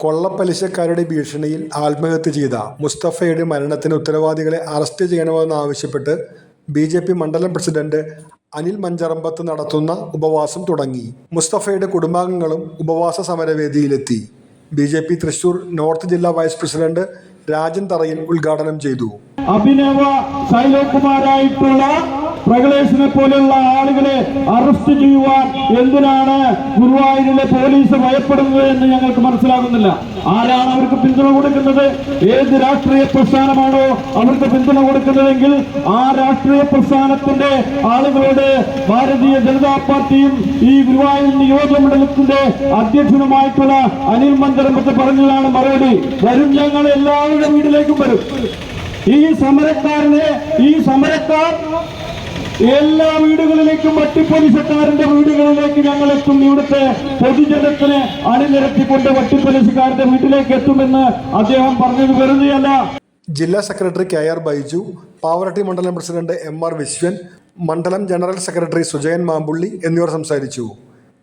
കൊള്ളപ്പലിശക്കാരുടെ ഭീഷണിയിൽ ആത്മഹത്യ ചെയ്ത മുസ്തഫയുടെ മരണത്തിന് ഉത്തരവാദികളെ അറസ്റ്റ് ചെയ്യണമെന്നാവശ്യപ്പെട്ട് BJP മണ്ഡലം പ്രസിഡന്റ് അനിൽ മഞ്ചറമ്പത്ത് നടത്തുന്ന ഉപവാസം തുടങ്ങി. മുസ്തഫയുടെ കുടുംബാംഗങ്ങളും ഉപവാസ സമരവേദിയിലെത്തി. BJP തൃശൂർ നോർത്ത് ജില്ലാ വൈസ് പ്രസിഡന്റ് രാജൻ തറയിൽ ഉദ്ഘാടനം ചെയ്തു. അഭിനവ ശൈലകുമാരായിട്ടുള്ള പ്രഗലേഷിനെ പോലെയുള്ള ആളുകളെ അറസ്റ്റ് ചെയ്യുവാൻ എന്തിനാണ് ഗുരുവായൂരിലെ പോലീസ് ഭയപ്പെടുന്നത് എന്ന് ഞങ്ങൾക്ക് മനസ്സിലാകുന്നില്ല. ആരാണ് അവർക്ക് പിന്തുണ കൊടുക്കുന്നത്? ഏത് രാഷ്ട്രീയ പ്രസ്ഥാനമാണോ അവർക്ക് പിന്തുണ കൊടുക്കുന്നതെങ്കിൽ ആ രാഷ്ട്രീയ പ്രസ്ഥാനത്തിന്റെ ആളുകളോട് ഭാരതീയ ജനതാ പാർട്ടിയും ഈ ഗുരുവായൂർ നിയോജകമണ്ഡലത്തിന്റെ അധ്യക്ഷനുമായിട്ടുള്ള അനിൽ മഞ്ചറമ്പത്ത് പറഞ്ഞതാണ് മറുപടി. വരും, ഞങ്ങൾ എല്ലാവരുടെ വീട്ടിലേക്കും വരും. ഈ സമരക്കാർ എല്ലാ വീടുകളിലേക്കും വട്ടിപ്പോലീസുകാരന്റെ വീടുകളിലേക്ക് ഞങ്ങൾ എത്തും. ഇവിടുത്തെ പൊതുജനത്തിന് അണിനിരത്തിക്കൊണ്ട് വട്ടിപ്പോലീസുകാരന്റെ വീട്ടിലേക്ക് എത്തുമെന്ന് അദ്ദേഹം പറഞ്ഞത് വെറുതെയല്ല. ജില്ലാ സെക്രട്ടറി KR ബൈജു, പാവറട്ടി മണ്ഡലം പ്രസിഡന്റ് MR വിശ്വൻ, മണ്ഡലം ജനറൽ സെക്രട്ടറി സുജയൻ മാമ്പുള്ളി എന്നിവർ സംസാരിച്ചു.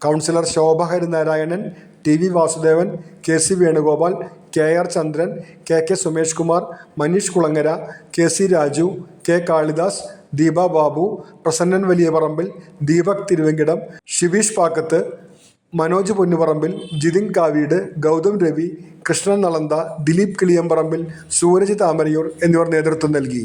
Councillor Shobha Harinarayanan, TV Vasudevan, KC Venugopal, KR Chandran, KK Sumesh Kumar, Manish Kulangara, KC Raju, K Kalidas, Deepa Babu, Prasannan Valiyaparambil, Deepak Thiruvenkitam, Shibeesh Pakkath, Manoj Ponnuparambil, Jithin Kaveed, Gautham Ravi, Krishnan Nalantha, Dileep Kiliyamparambil, Sooraj Thamarayur എന്നിവർ നേതൃത്വം നൽകി.